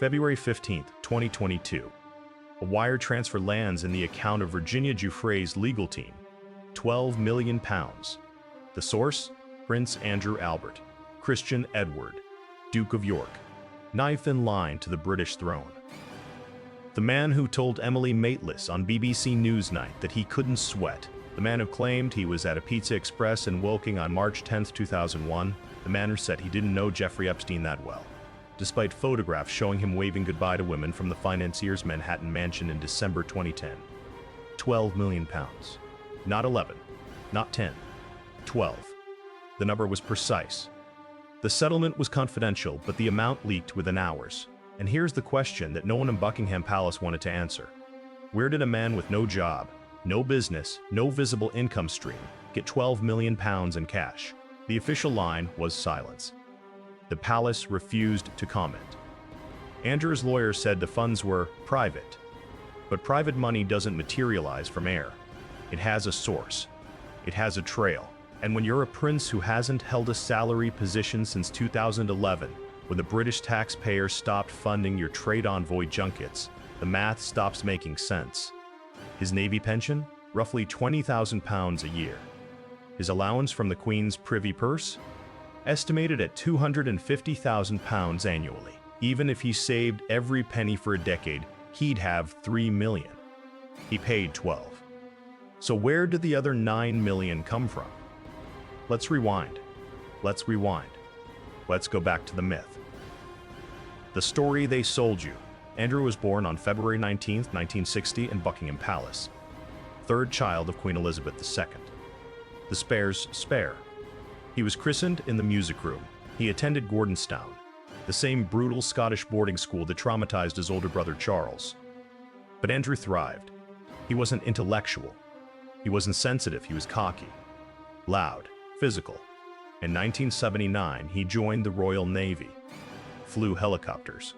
February 15, 2022. A wire transfer lands in the account of Virginia Giuffre's legal team. £12 million. The source? Prince Andrew Albert, Christian Edward, Duke of York. Knife in line to the British throne. The man who told Emily Maitlis on BBC Newsnight that he couldn't sweat. The man who claimed he was at a Pizza Express in Woking on March 10, 2001. The man who said he didn't know Jeffrey Epstein that well, despite photographs showing him waving goodbye to women from the financier's Manhattan mansion in December 2010. £12 million. Not 11, not 10, 12. The number was precise. The settlement was confidential, but the amount leaked within hours. And here's the question that no one in Buckingham Palace wanted to answer. Where did a man with no job, no business, no visible income stream get £12 million in cash? The official line was silence. The palace refused to comment. Andrew's lawyer said the funds were private. But private money doesn't materialize from air. It has a source. It has a trail. And when you're a prince who hasn't held a salary position since 2011, when the British taxpayer stopped funding your trade envoy junkets, the math stops making sense. His Navy pension? Roughly £20,000 a year. His allowance from the Queen's privy purse? Estimated at £250,000 annually. Even if he saved every penny for a decade, he'd have $3 million. He paid 12. So where did the other $9 million come from? Let's rewind. Let's go back to the myth. The story they sold you. Andrew was born on February 19, 1960 in Buckingham Palace. Third child of Queen Elizabeth II. The Spare's Spare. He was christened in the music room. He attended Gordonstown, the same brutal Scottish boarding school that traumatized his older brother Charles. But Andrew thrived. He wasn't intellectual. He wasn't sensitive, he was cocky. Loud, physical. In 1979, he joined the Royal Navy, flew helicopters,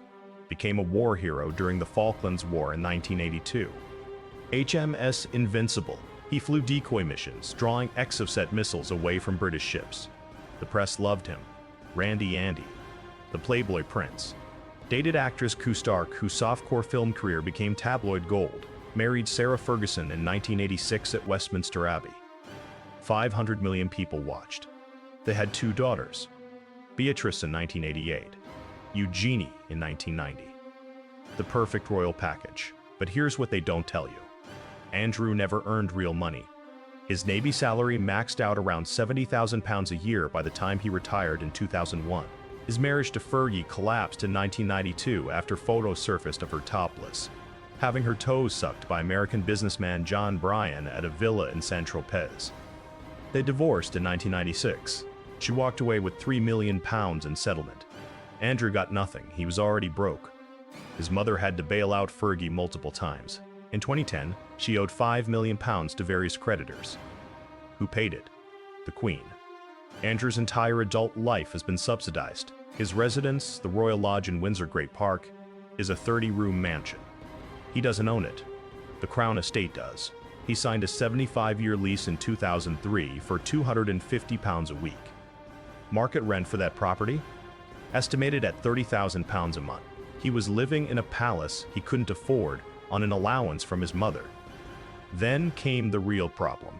became a war hero during the Falklands War in 1982. HMS Invincible. He flew decoy missions, drawing Exocet missiles away from British ships. The press loved him. Randy Andy, the Playboy Prince. Dated actress Ku Stark, whose softcore film career became tabloid gold. Married Sarah Ferguson in 1986 at Westminster Abbey. 500 million people watched. They had 2 daughters. Beatrice in 1988. Eugenie in 1990. The perfect royal package. But here's what they don't tell you. Andrew never earned real money. His Navy salary maxed out around £70,000 a year by the time he retired in 2001. His marriage to Fergie collapsed in 1992 after photos surfaced of her topless, having her toes sucked by American businessman John Bryan at a villa in Saint-Tropez. They divorced in 1996. She walked away with £3 million in settlement. Andrew got nothing, he was already broke. His mother had to bail out Fergie multiple times. In 2010, she owed £5 million to various creditors. Who paid it? The Queen. Andrew's entire adult life has been subsidized. His residence, the Royal Lodge in Windsor Great Park, is a 30-room mansion. He doesn't own it. The Crown Estate does. He signed a 75-year lease in 2003 for £250 a week. Market rent for that property? Estimated at £30,000 a month. He was living in a palace he couldn't afford on an allowance from his mother. Then came the real problem.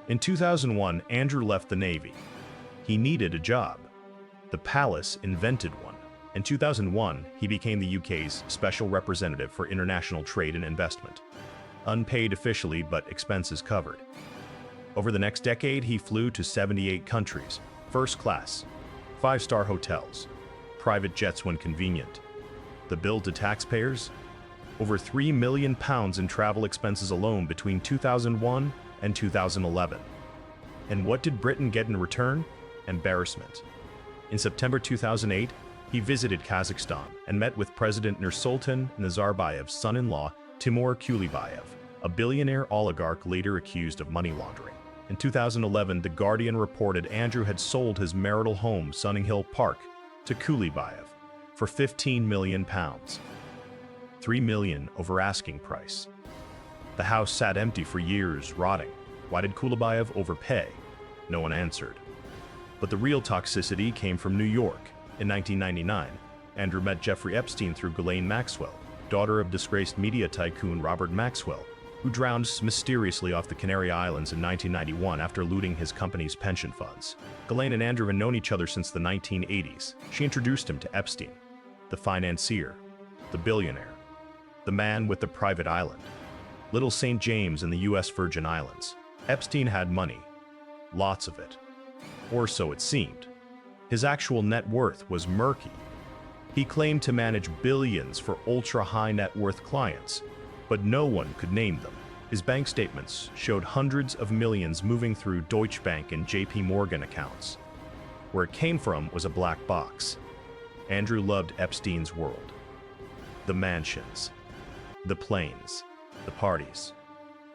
In 2001, Andrew left the Navy. He needed a job. The palace invented one. In 2001, he became the UK's Special Representative for International Trade and Investment. Unpaid officially, but expenses covered. Over the next decade, he flew to 78 countries, first class, 5-star hotels, private jets when convenient. The bill to taxpayers? Over £3 million in travel expenses alone between 2001 and 2011. And what did Britain get in return? Embarrassment. In September 2008, he visited Kazakhstan and met with President Nursultan Nazarbayev's son-in-law, Timur Kulibayev, a billionaire oligarch later accused of money laundering. In 2011, The Guardian reported Andrew had sold his marital home, Sunninghill Park, to Kulibayev for £15 million. $3 million over asking price. The house sat empty for years, rotting. Why did Kulibayev overpay? No one answered. But the real toxicity came from New York. In 1999, Andrew met Jeffrey Epstein through Ghislaine Maxwell, daughter of disgraced media tycoon Robert Maxwell, who drowned mysteriously off the Canary Islands in 1991 after looting his company's pension funds. Ghislaine and Andrew had known each other since the 1980s. She introduced him to Epstein, the financier, the billionaire, the man with the private island, Little St. James in the U.S. Virgin Islands. Epstein had money, lots of it, or so it seemed. His actual net worth was murky. He claimed to manage billions for ultra-high net worth clients, but no one could name them. His bank statements showed hundreds of millions moving through Deutsche Bank and JP Morgan accounts. Where it came from was a black box. Andrew loved Epstein's world. The mansions, the planes, the parties.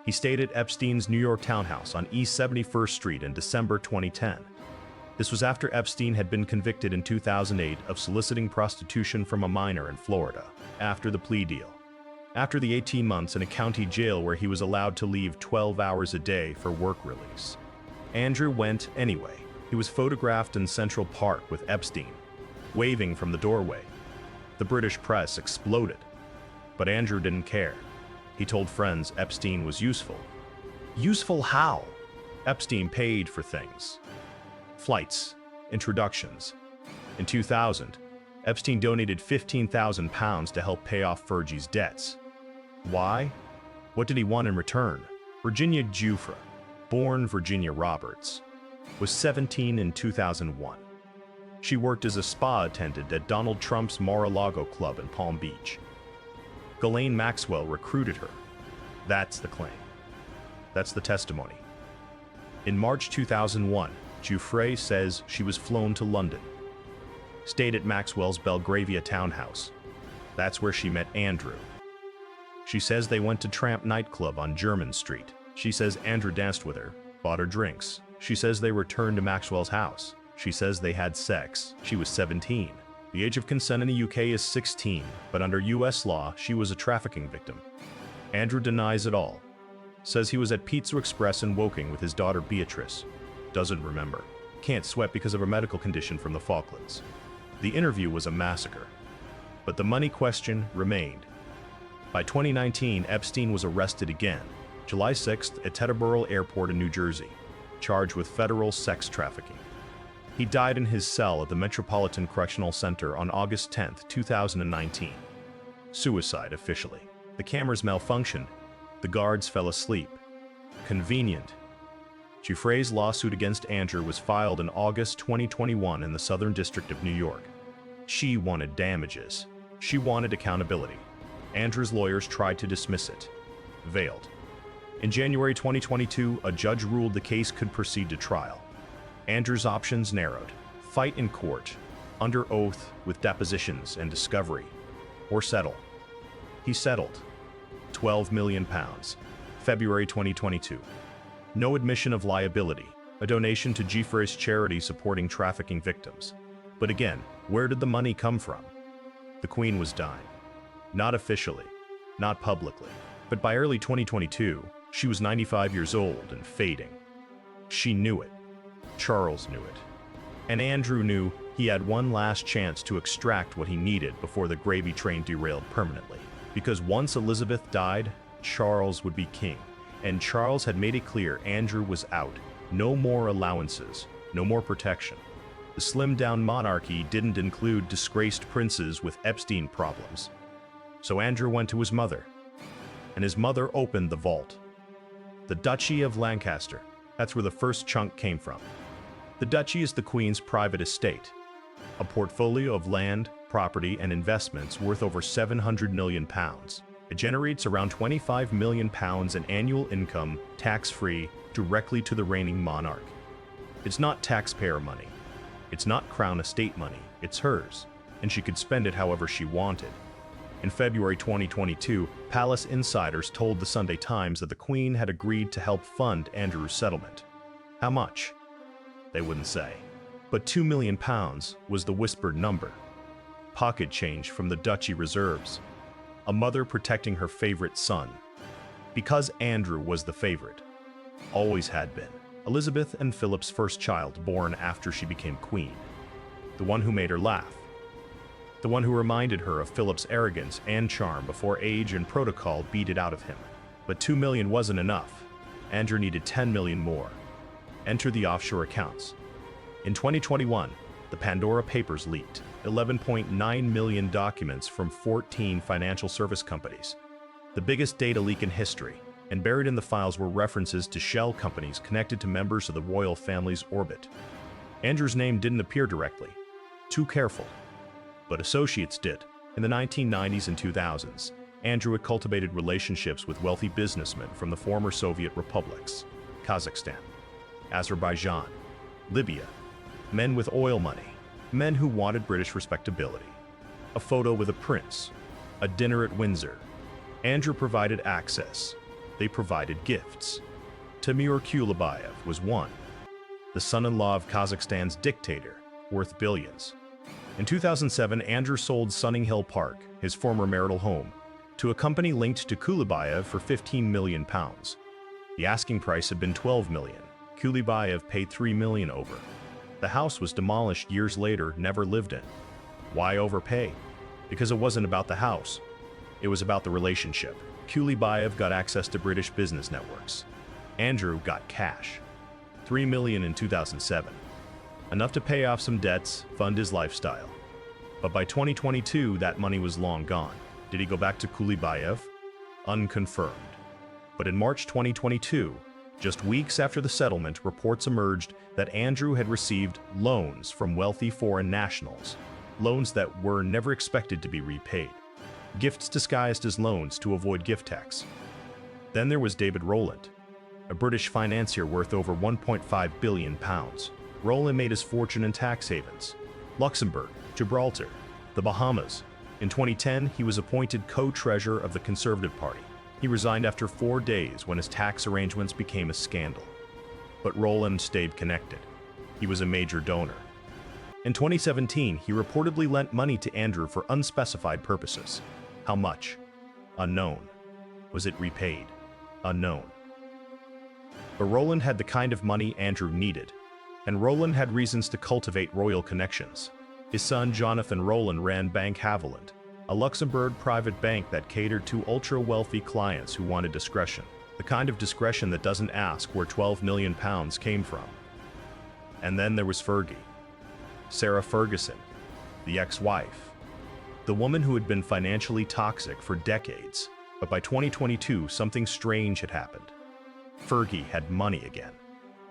He stayed at Epstein's New York townhouse on East 71st Street in December 2010. This was after Epstein had been convicted in 2008 of soliciting prostitution from a minor in Florida. After the plea deal, after the 18 months in a county jail where he was allowed to leave 12 hours a day for work release, Andrew went anyway. He was photographed in Central Park with Epstein, waving from the doorway. The British press exploded, but Andrew didn't care. He told friends Epstein was useful. Useful how? Epstein paid for things. Flights, introductions. In 2000, Epstein donated £15,000 to help pay off Fergie's debts. Why? What did he want in return? Virginia Giuffre, born Virginia Roberts, was 17 in 2001. She worked as a spa attendant at Donald Trump's Mar-a-Lago club in Palm Beach. Ghislaine Maxwell recruited her. That's the claim. That's the testimony. In March 2001, Giuffre says she was flown to London, stayed at Maxwell's Belgravia townhouse. That's where she met Andrew. She says they went to Tramp nightclub on Jermyn Street. She says Andrew danced with her, bought her drinks. She says they returned to Maxwell's house. She says they had sex. She was 17. The age of consent in the UK is 16, but under US law, she was a trafficking victim. Andrew denies it all. Says he was at Pizza Express in Woking with his daughter Beatrice. Doesn't remember. Can't sweat because of a medical condition from the Falklands. The interview was a massacre. But the money question remained. By 2019, Epstein was arrested again, July 6th at Teterboro Airport in New Jersey, charged with federal sex trafficking. He died in his cell at the Metropolitan Correctional Center on August 10, 2019. Suicide officially. The cameras malfunctioned. The guards fell asleep. Convenient. Giuffre's lawsuit against Andrew was filed in August 2021 in the Southern District of New York. She wanted damages. She wanted accountability. Andrew's lawyers tried to dismiss it. Veiled. In January 2022, a judge ruled the case could proceed to trial. Andrew's options narrowed. Fight in court, under oath with depositions and discovery, or settle. He settled. £12 million. February 2022. No admission of liability, a donation to Giuffre's charity supporting trafficking victims. But again, where did the money come from? The Queen was dying. Not officially, not publicly, but by early 2022, she was 95 years old and fading. She knew it. Charles knew it. And Andrew knew he had one last chance to extract what he needed before the gravy train derailed permanently. Because once Elizabeth died, Charles would be king. And Charles had made it clear Andrew was out. No more allowances, no more protection. The slimmed-down monarchy didn't include disgraced princes with Epstein problems. So Andrew went to his mother, and his mother opened the vault. The Duchy of Lancaster, that's where the first chunk came from. The Duchy is the Queen's private estate, a portfolio of land, property, and investments worth over £700 million. It generates around £25 million in annual income, tax-free, directly to the reigning monarch. It's not taxpayer money. It's not Crown estate money. It's hers, and she could spend it however she wanted. In February 2022, palace insiders told the Sunday Times that the Queen had agreed to help fund Andrew's settlement. How much? They wouldn't say. But £2 million was the whispered number. Pocket change from the Duchy reserves. A mother protecting her favorite son. Because Andrew was the favorite. Always had been. Elizabeth and Philip's first child born after she became queen. The one who made her laugh. the one who reminded her of Philip's arrogance and charm before age and protocol beat it out of him. But 2 million wasn't enough. Andrew needed 10 million more. Enter the offshore accounts. In 2021, the Pandora Papers leaked 11.9 million documents from 14 financial service companies, the biggest data leak in history, and buried in the files were references to shell companies connected to members of the royal family's orbit. Andrew's name didn't appear directly. Too careful. But associates did. In the 1990s and 2000s, Andrew had cultivated relationships with wealthy businessmen from the former Soviet republics, Kazakhstan, Azerbaijan, Libya, men with oil money, men who wanted British respectability. A photo with a prince, a dinner at Windsor. Andrew provided access. They provided gifts. Timur Kulibayev was one, the son-in-law of Kazakhstan's dictator, worth billions. In 2007, Andrew sold Sunninghill Park, his former marital home, to a company linked to Kulibayev for £15 million. The asking price had been £12 million. Kulibayev paid £3 million over. The house was demolished years later, never lived in. Why overpay? Because it wasn't about the house. It was about the relationship. Kulibayev got access to British business networks. Andrew got cash. $3 million in 2007. Enough to pay off some debts, fund his lifestyle. But by 2022, that money was long gone. Did he go back to Kulibayev? Unconfirmed. But in March 2022, just weeks after the settlement, reports emerged that Andrew had received loans from wealthy foreign nationals, loans that were never expected to be repaid, gifts disguised as loans to avoid gift tax. Then there was David Rowland, a British financier worth over £1.5 billion. Rowland made his fortune in tax havens, Luxembourg, Gibraltar, the Bahamas. In 2010, he was appointed co-treasurer of the Conservative Party. He resigned after 4 days when his tax arrangements became a scandal. But Rowland stayed connected. He was a major donor. In 2017, he reportedly lent money to Andrew for unspecified purposes. How much? Unknown. Was it repaid? Unknown. But Rowland had the kind of money Andrew needed, and Rowland had reasons to cultivate royal connections. His son Jonathan Rowland ran Bank Haviland, a Luxembourg private bank that catered to ultra-wealthy clients who wanted discretion, the kind of discretion that doesn't ask where £12 million came from. And then there was Fergie, Sarah Ferguson, the ex-wife, the woman who had been financially toxic for decades, but by 2022, something strange had happened. Fergie had money again.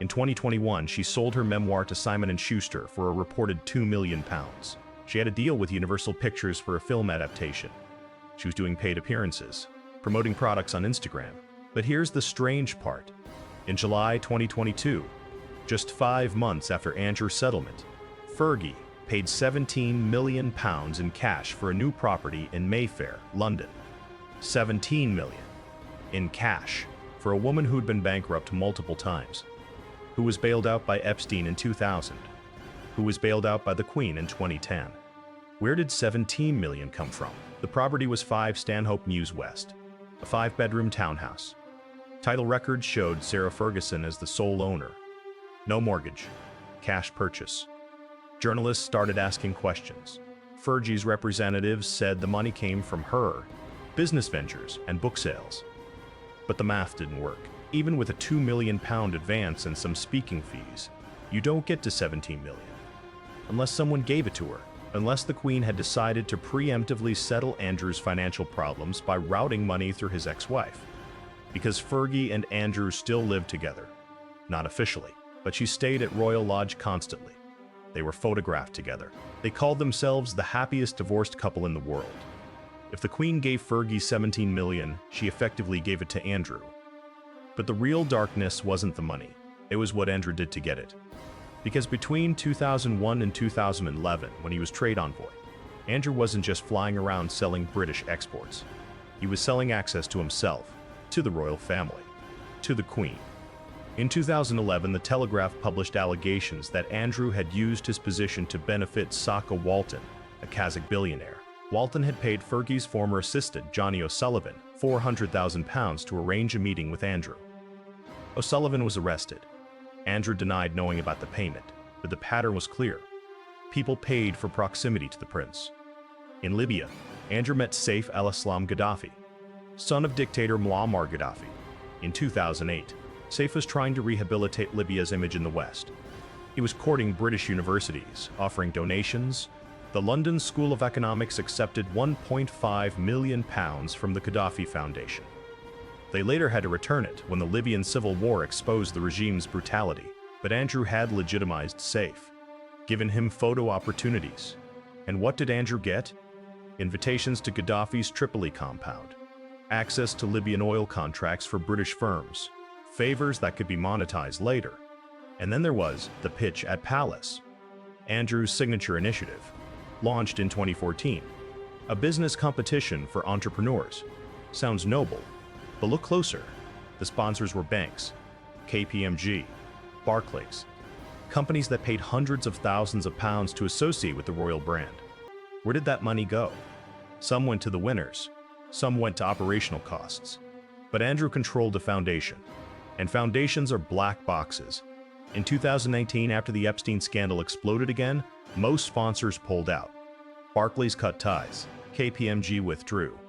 In 2021, she sold her memoir to Simon & Schuster for a reported £2 million. She had a deal with Universal Pictures for a film adaptation. She was doing paid appearances, promoting products on Instagram. But here's the strange part. In July 2022, just 5 months after Andrew's settlement, Fergie paid £17 million in cash for a new property in Mayfair, London. £17 million in cash for a woman who'd been bankrupt multiple times, who was bailed out by Epstein in 2000, who was bailed out by the Queen in 2010. Where did $17 million come from? The property was 5 Stanhope Mews West, a 5-bedroom townhouse. Title records showed Sarah Ferguson as the sole owner. No mortgage, cash purchase. Journalists started asking questions. Fergie's representatives said the money came from her, business ventures, and book sales. But the math didn't work. Even with a £2 million advance and some speaking fees, you don't get to $17 million. Unless someone gave it to her. Unless the Queen had decided to preemptively settle Andrew's financial problems by routing money through his ex-wife. Because Fergie and Andrew still lived together. Not officially, but she stayed at Royal Lodge constantly. They were photographed together. They called themselves the happiest divorced couple in the world. If the Queen gave Fergie $17 million, she effectively gave it to Andrew. But the real darkness wasn't the money. It was what Andrew did to get it. Because between 2001 and 2011, when he was trade envoy, Andrew wasn't just flying around selling British exports. He was selling access to himself, to the royal family, to the Queen. In 2011, The Telegraph published allegations that Andrew had used his position to benefit Saka Walton, a Kazakh billionaire. Walton had paid Fergie's former assistant, Jani O'Sullivan, £400,000 to arrange a meeting with Andrew. O'Sullivan was arrested. Andrew denied knowing about the payment, but the pattern was clear. People paid for proximity to the prince. In Libya, Andrew met Saif al-Islam Gaddafi, son of dictator Muammar Gaddafi. In 2008, Saif was trying to rehabilitate Libya's image in the West. He was courting British universities, offering donations. The London School of Economics accepted £1.5 million from the Gaddafi Foundation. They later had to return it when the Libyan civil war exposed the regime's brutality, but Andrew had legitimized Saif, given him photo opportunities. And what did Andrew get? Invitations to Gaddafi's Tripoli compound, access to Libyan oil contracts for British firms, favors that could be monetized later. And then there was the Pitch at Palace, Andrew's signature initiative, launched in 2014, a business competition for entrepreneurs. Sounds noble, but look closer. The sponsors were banks, KPMG, Barclays, companies that paid hundreds of thousands of pounds to associate with the royal brand. Where did that money go? Some went to the winners, some went to operational costs. But Andrew controlled the foundation, and foundations are black boxes. In 2019, after the Epstein scandal exploded again, most sponsors pulled out. Barclays cut ties, KPMG withdrew.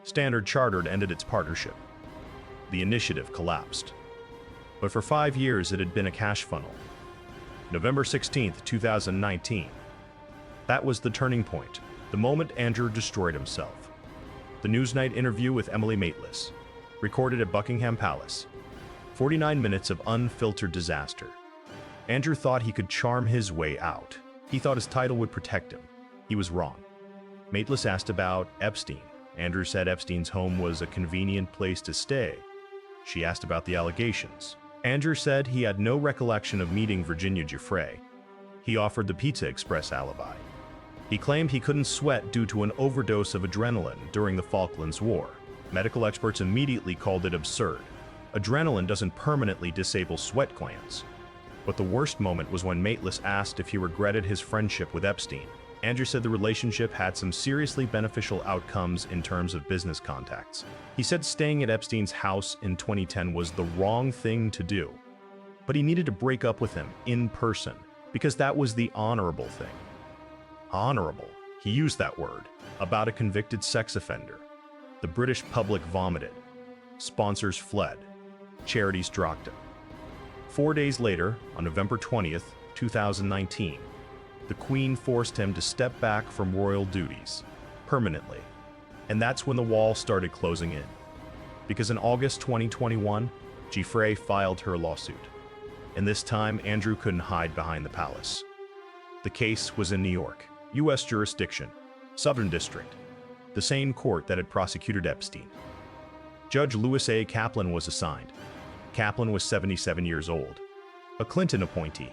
Standard Chartered ended its partnership. The initiative collapsed. But for 5 years, it had been a cash funnel. November 16, 2019. That was the turning point, the moment Andrew destroyed himself. The Newsnight interview with Emily Maitlis, recorded at Buckingham Palace. 49 minutes of unfiltered disaster. Andrew thought he could charm his way out. He thought his title would protect him. He was wrong. Maitlis asked about Epstein. Andrew said Epstein's home was a convenient place to stay. She asked about the allegations. Andrew said he had no recollection of meeting Virginia Giuffre. He offered the Pizza Express alibi. He claimed he couldn't sweat due to an overdose of adrenaline during the Falklands War. Medical experts immediately called it absurd. Adrenaline doesn't permanently disable sweat glands. But the worst moment was when Maitlis asked if he regretted his friendship with Epstein. Andrew said the relationship had some seriously beneficial outcomes in terms of business contacts. He said staying at Epstein's house in 2010 was the wrong thing to do. But he needed to break up with him in person, because that was the honorable thing. Honorable, he used that word, about a convicted sex offender. The British public vomited. Sponsors fled. Charities dropped him. 4 days later, on November 20th, 2019, the Queen forced him to step back from royal duties, permanently. And that's when the wall started closing in. Because in August 2021, Giuffre filed her lawsuit. And this time, Andrew couldn't hide behind the palace. The case was in New York, U.S. jurisdiction, Southern District, the same court that had prosecuted Epstein. Judge Lewis A. Kaplan was assigned. Kaplan was 77 years old, a Clinton appointee,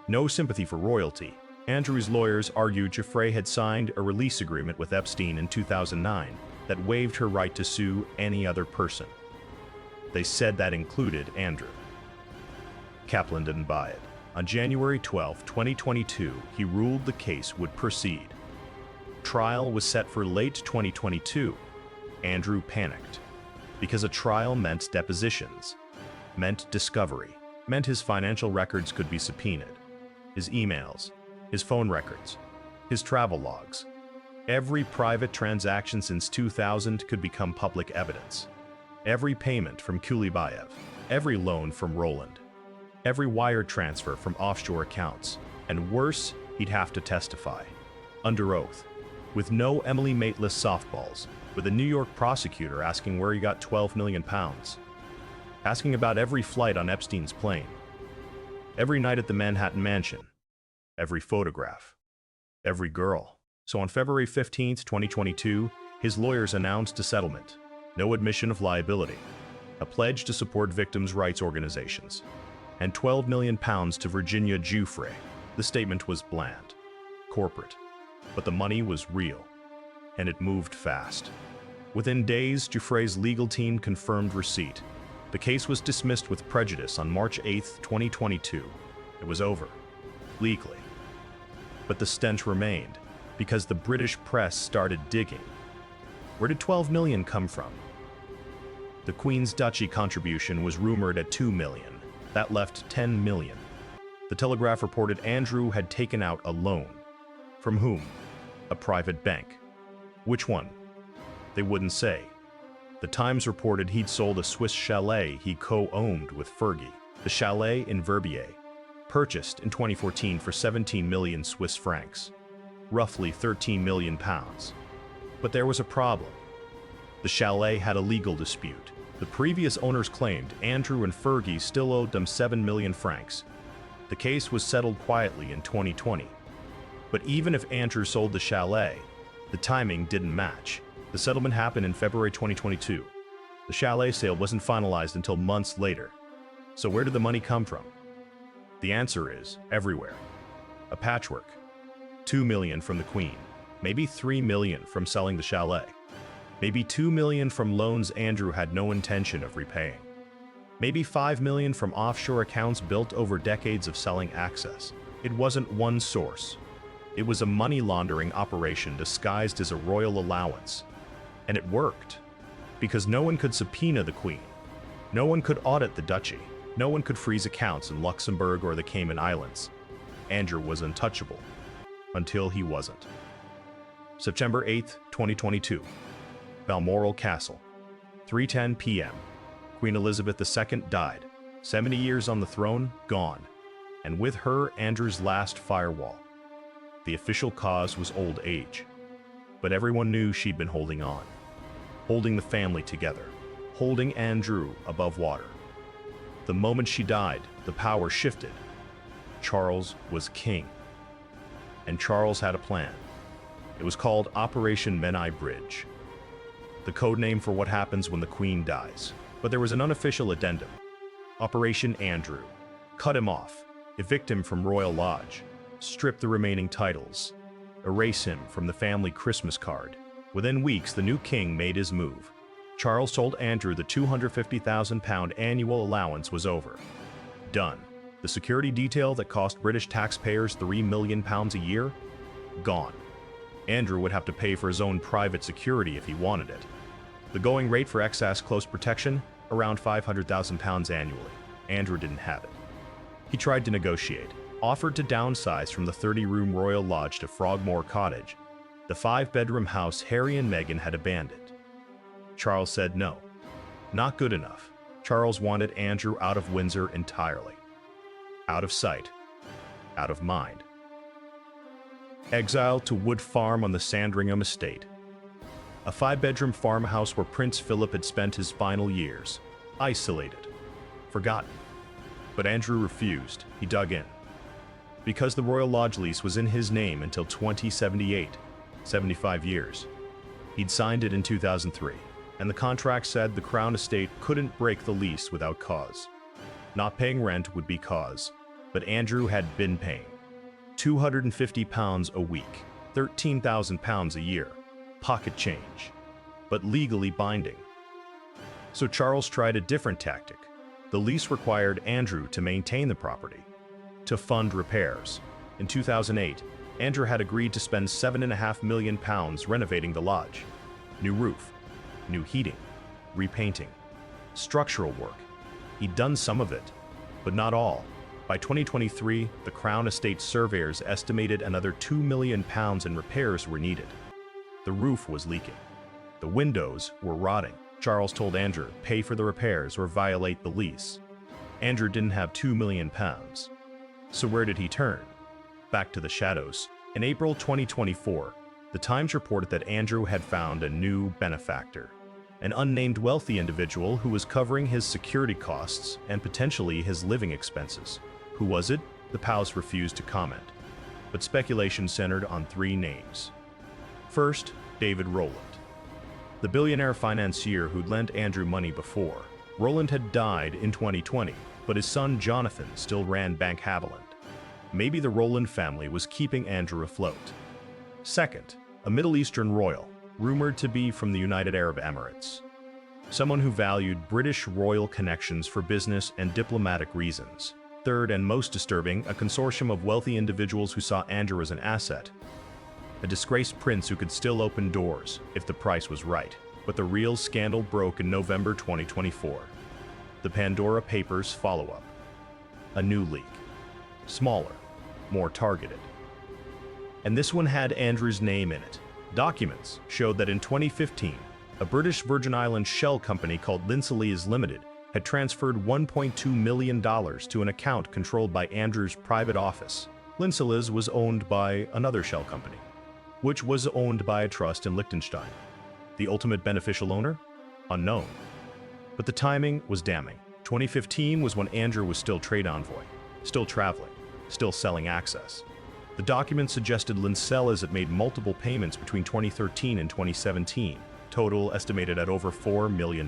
no sympathy for royalty. Andrew's lawyers argued Giuffre had signed a release agreement with Epstein in 2009 that waived her right to sue any other person. They said that included Andrew. Kaplan didn't buy it. On January 12, 2022, he ruled the case would proceed. Trial was set for late 2022. Andrew panicked, because a trial meant depositions, meant discovery, meant his financial records could be subpoenaed, his emails, his phone records, his travel logs. Every private transaction since 2000 could become public evidence. Every payment from Kulibayev, every loan from Roland, every wire transfer from offshore accounts, and worse, he'd have to testify, under oath, with no Emily Maitlis softballs, with a New York prosecutor asking where he got £12 million, asking about every flight on Epstein's plane, every night at the Manhattan Mansion, every photograph, every girl. So on February 15, 2022, his lawyers announced a settlement, no admission of liability, a pledge to support victims' rights organizations, and £12 million to Virginia Giuffre. The statement was bland, corporate, but the money was real, and it moved fast. Within days, Giuffre's legal team confirmed receipt. The case was dismissed with prejudice on March 8, 2022. It was over, legally. But the stench remained, because the British press started digging. Where did £12 million come from? The Queen's Duchy contribution was rumored at £2 million. That left £10 million. The Telegraph reported Andrew had taken out a loan. From whom? A private bank. Which one? They wouldn't say. The Times reported he'd sold a Swiss chalet he co-owned with Fergie, the chalet in Verbier, purchased in 2014 for 17 million Swiss francs, roughly 13 million pounds. But there was a problem. The chalet had a legal dispute. The previous owners claimed Andrew and Fergie still owed them 7 million francs. The case was settled quietly in 2020. But even if Andrew sold the chalet, the timing didn't match. The settlement happened in February 2022. The chalet sale wasn't finalized until months later. So where did the money come from? The answer is everywhere. A patchwork. 2 million from the Queen, maybe 3 million from selling the chalet, maybe 2 million from loans Andrew had no intention of repaying, maybe 5 million from offshore accounts built over decades of selling access. It wasn't one source. It was a money laundering operation disguised as a royal allowance. And it worked. Because no one could subpoena the Queen. No one could audit the Duchy. No one could freeze accounts in Luxembourg or the Cayman Islands. Andrew was untouchable. Until he wasn't. September 8, 2022. Balmoral Castle. 3:10 p.m. Queen Elizabeth II died. 70 years on the throne, gone. And with her, Andrew's last firewall. The official cause was old age. But everyone knew she'd been holding on. Holding the family together. Holding Andrew above water. The moment she died, the power shifted. Charles was king. And Charles had a plan. It was called Operation Menai Bridge. The code name for what happens when the Queen dies. But there was an unofficial addendum. Operation Andrew. Cut him off. Evict him from Royal Lodge. Strip the remaining titles. Erase him from the family Christmas card. Within weeks, the new king made his move. Charles told Andrew the £250,000 annual allowance was over. Done. The security detail that cost British taxpayers £3 million a year? Gone. Andrew would have to pay for his own private security if he wanted it. The going rate for excess close protection? Around £500,000 annually. Andrew didn't have it. He tried to negotiate, offered to downsize from the 30-room Royal Lodge to Frogmore Cottage, the 5-bedroom house Harry and Meghan had abandoned. Charles said no. Not good enough. Charles wanted Andrew out of Windsor entirely. Out of sight. Out of mind. Exiled to Wood Farm on the Sandringham estate. A 5-bedroom farmhouse where Prince Philip had spent his final years. Isolated. Forgotten. But Andrew refused. He dug in. Because the Royal Lodge lease was in his name until 2078, 75 years. He'd signed it in 2003, and the contract said the Crown estate couldn't break the lease without cause. Not paying rent would be cause, but Andrew had been paying. £250 a week, £13,000 a year, pocket change, but legally binding. So Charles tried a different tactic. The lease required Andrew to maintain the property, to fund repairs. In 2008, Andrew had agreed to spend £7.5 million renovating the lodge. New roof, new heating, repainting, structural work. He'd done some of it, but not all. By 2023, the Crown Estate surveyors estimated another £2 million in repairs were needed. The roof was leaking. The windows were rotting. Charles told Andrew, pay for the repairs or violate the lease. Andrew didn't have £2 million. So where did he turn? Back to the shadows. In April 2024, the Times reported that Andrew had found a new benefactor, an unnamed wealthy individual who was covering his security costs and potentially his living expenses. Who was it? The palace refused to comment, but speculation centered on 3 names. First, David Rowland, the billionaire financier who'd lent Andrew money before. Rowland had died in 2020, but his son Jonathan still ran Bank Haviland. Maybe the Rowland family was keeping Andrew afloat. Second, a Middle Eastern royal, rumored to be from the United Arab Emirates. Someone who valued British royal connections for business and diplomatic reasons. Third, and most disturbing, a consortium of wealthy individuals who saw Andrew as an asset. A disgraced prince who could still open doors if the price was right. But the real scandal broke in November 2024. The Pandora Papers follow-up. A new leak. Smaller, more targeted. And this one had Andrew's name in it. Documents showed that in 2015, a British Virgin Islands shell company called Windsors Limited had transferred $1.2 million to an account controlled by Andrew's private office. Windsors was owned by another shell company, which was owned by a trust in Liechtenstein. The ultimate beneficial owner? Unknown. But the timing was damning. 2015 was when Andrew was still trade envoy, still traveling, still selling access. The document suggested Windsors had made multiple payments between 2013 and 2017, total estimated at over $4 million,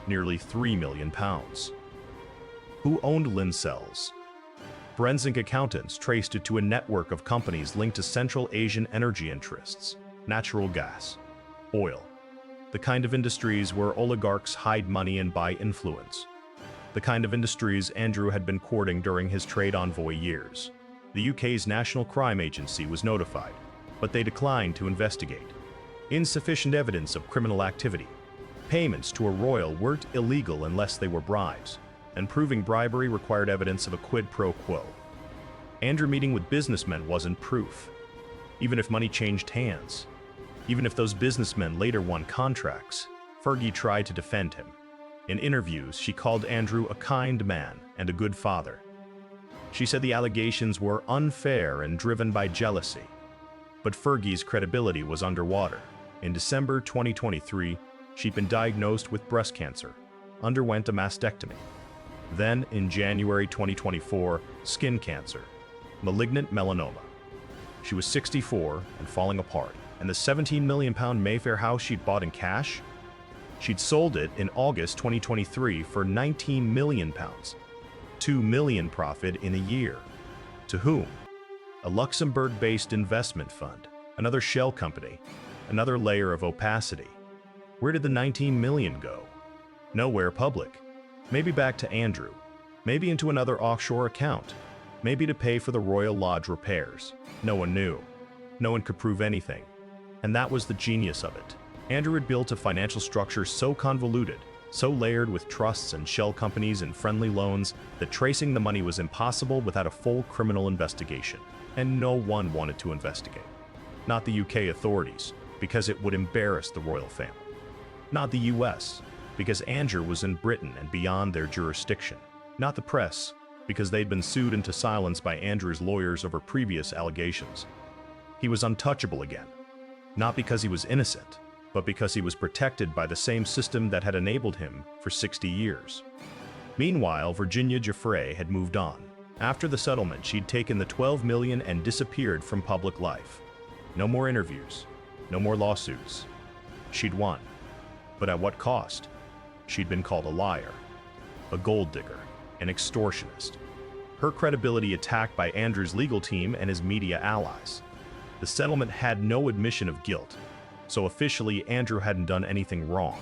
nearly £3 million. Who owned Windsors? Forensic accountants traced it to a network of companies linked to Central Asian energy interests, natural gas, oil, the kind of industries where oligarchs hide money and buy influence, the kind of industries Andrew had been courting during his trade envoy years. The UK's National Crime Agency was notified, but they declined to investigate. Insufficient evidence of criminal activity. Payments to a royal weren't illegal unless they were bribes, and proving bribery required evidence of a quid pro quo. Andrew meeting with businessmen wasn't proof. Even if money changed hands, even if those businessmen later won contracts, Fergie tried to defend him. In interviews, she called Andrew a kind man and a good father. She said the allegations were unfair and driven by jealousy. But Fergie's credibility was underwater. In December 2023, she'd been diagnosed with breast cancer, underwent a mastectomy. Then, in January 2024, skin cancer, malignant melanoma. She was 64 and falling apart, and the £17 million Mayfair house she'd bought in cash? She'd sold it in August 2023 for £19 million, $2 million profit in a year. To whom? A Luxembourg-based investment fund, another shell company, another layer of opacity. Where did the $19 million go? Nowhere public. Maybe back to Andrew, maybe into another offshore account, maybe to pay for the Royal Lodge repairs. No one knew. No one could prove anything. And that was the genius of it. Andrew had built a financial structure so convoluted, so layered with trusts and shell companies and friendly loans, that tracing the money was impossible without a full criminal investigation. And no one wanted to investigate. Not the UK authorities, because it would embarrass the royal family. Not the US, because Andrew was in Britain and beyond their jurisdiction. Not the press, because they'd been sued into silence by Andrew's lawyers over previous allegations. He was untouchable again, not because he was innocent, but because he was protected by the same system that had enabled him for 60 years. Meanwhile, Virginia Giuffre had moved on. After the settlement, she'd taken the $12 million and disappeared from public life. No more interviews, no more lawsuits. She'd won. But at what cost? She'd been called a liar, a gold digger, an extortionist. Her credibility attacked by Andrew's legal team and his media allies. The settlement had no admission of guilt, so officially Andrew hadn't done anything wrong.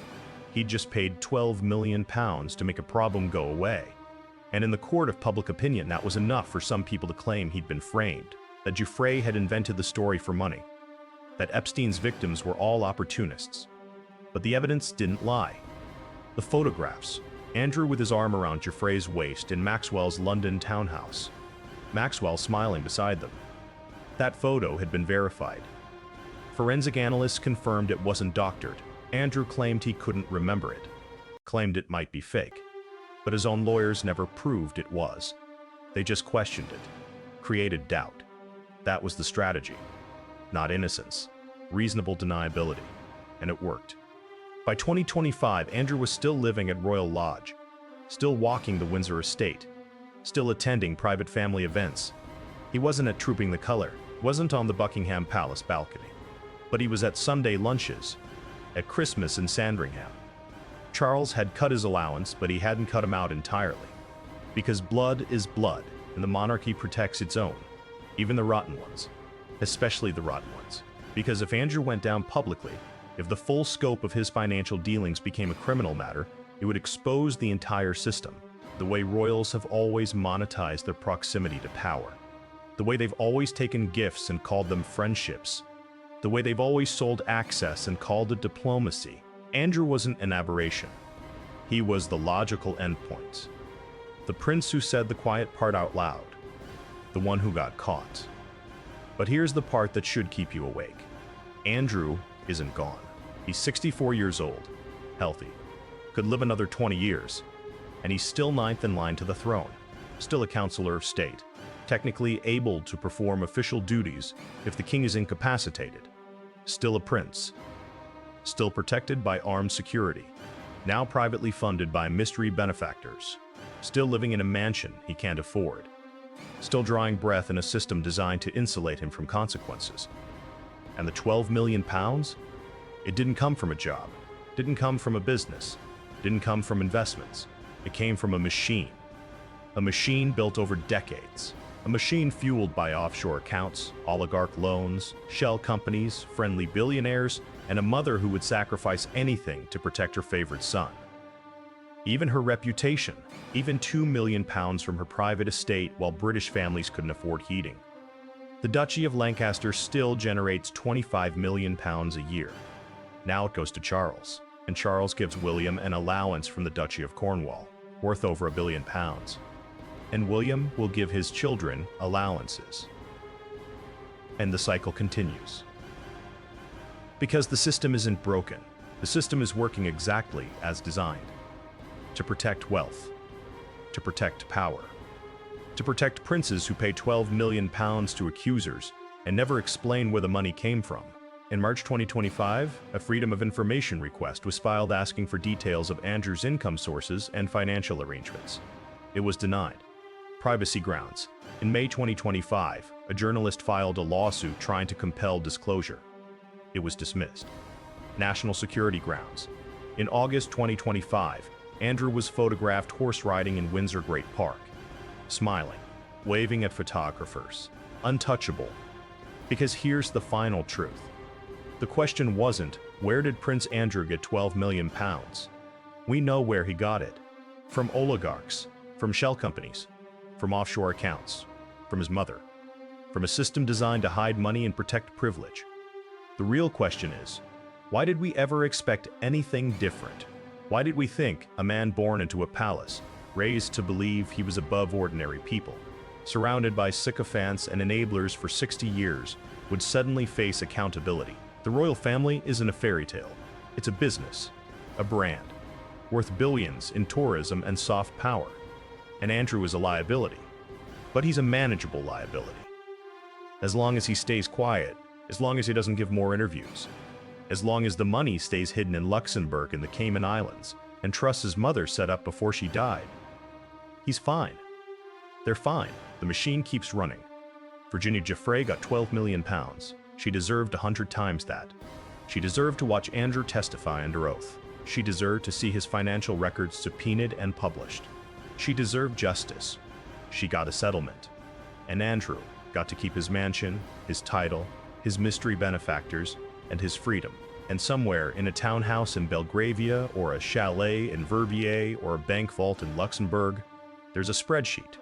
He'd just paid £12 million to make a problem go away. And in the court of public opinion, that was enough for some people to claim he'd been framed, that Giuffre had invented the story for money, that Epstein's victims were all opportunists. But the evidence didn't lie. The photographs, Andrew with his arm around Giuffre's waist in Maxwell's London townhouse, Maxwell smiling beside them. That photo had been verified. Forensic analysts confirmed it wasn't doctored. Andrew claimed he couldn't remember it, claimed it might be fake. But his own lawyers never proved it was. They just questioned it, created doubt. That was the strategy. Not innocence, reasonable deniability. And it worked. By 2025, Andrew was still living at Royal Lodge, still walking the Windsor estate, still attending private family events. He wasn't at Trooping the Colour, wasn't on the Buckingham Palace balcony, but he was at Sunday lunches, at Christmas in Sandringham. Charles had cut his allowance, but he hadn't cut him out entirely. Because blood is blood, and the monarchy protects its own, even the rotten ones, especially the rotten ones. Because if Andrew went down publicly, if the full scope of his financial dealings became a criminal matter, it would expose the entire system, the way royals have always monetized their proximity to power, the way they've always taken gifts and called them friendships, the way they've always sold access and called it diplomacy. Andrew wasn't an aberration. He was the logical endpoint. The prince who said the quiet part out loud, the one who got caught. But here's the part that should keep you awake. Andrew isn't gone. He's 64 years old, healthy, could live another 20 years, and he's still ninth in line to the throne, still a counselor of state, technically able to perform official duties if the king is incapacitated, still a prince, still protected by armed security, now privately funded by mystery benefactors, still living in a mansion he can't afford, still drawing breath in a system designed to insulate him from consequences. And the 12 million pounds? It didn't come from a job, didn't come from a business, didn't come from investments. It came from a machine built over decades, a machine fueled by offshore accounts, oligarch loans, shell companies, friendly billionaires, and a mother who would sacrifice anything to protect her favorite son. Even her reputation, even 2 million pounds from her private estate while British families couldn't afford heating. The Duchy of Lancaster still generates 25 million pounds a year. Now it goes to Charles, and Charles gives William an allowance from the Duchy of Cornwall, worth over £1 billion. And William will give his children allowances. And the cycle continues. Because the system isn't broken, the system is working exactly as designed. To protect wealth, to protect power, to protect princes who pay 12 million pounds to accusers and never explain where the money came from. In March 2025, a Freedom of Information request was filed asking for details of Andrew's income sources and financial arrangements. It was denied. Privacy grounds. In May 2025, a journalist filed a lawsuit trying to compel disclosure. It was dismissed. National security grounds. In August 2025, Andrew was photographed horse riding in Windsor Great Park, smiling, waving at photographers, untouchable. Because here's the final truth. The question wasn't, where did Prince Andrew get 12 million pounds? We know where he got it. From oligarchs, from shell companies, from offshore accounts, from his mother, from a system designed to hide money and protect privilege. The real question is, why did we ever expect anything different? Why did we think a man born into a palace, raised to believe he was above ordinary people, surrounded by sycophants and enablers for 60 years, would suddenly face accountability? The royal family isn't a fairy tale. It's a business, a brand, worth billions in tourism and soft power. And Andrew is a liability, but he's a manageable liability. As long as he stays quiet, as long as he doesn't give more interviews, as long as the money stays hidden in Luxembourg and the Cayman Islands and trusts his mother set up before she died, he's fine. They're fine. The machine keeps running. Virginia Giuffre got 12 million pounds. She deserved 100 times that. She deserved to watch Andrew testify under oath. She deserved to see his financial records subpoenaed and published. She deserved justice. She got a settlement. And Andrew got to keep his mansion, his title, his mystery benefactors, and his freedom. And somewhere in a townhouse in Belgravia, or a chalet in Verbier, or a bank vault in Luxembourg, there's a spreadsheet,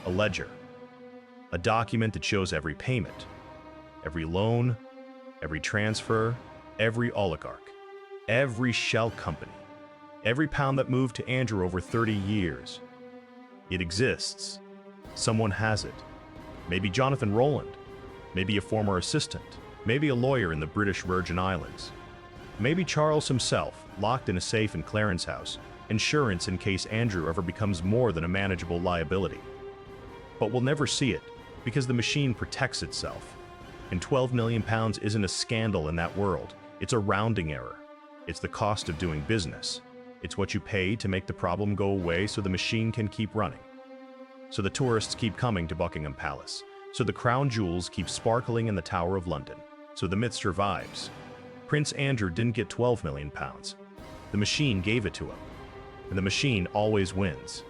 a ledger, a document that shows every payment, every loan, every transfer, every oligarch, every shell company, every pound that moved to Andrew over 30 years. It exists. Someone has it. Maybe Jonathan Rowland, maybe a former assistant, maybe a lawyer in the British Virgin Islands, maybe Charles himself, locked in a safe in Clarence House, insurance in case Andrew ever becomes more than a manageable liability. But we'll never see it, because the machine protects itself. And 12 million pounds isn't a scandal in that world. It's a rounding error. It's the cost of doing business. It's what you pay to make the problem go away so the machine can keep running. So the tourists keep coming to Buckingham Palace. So the crown jewels keep sparkling in the Tower of London. So the myth survives. Prince Andrew didn't get 12 million pounds. The machine gave it to him. And the machine always wins.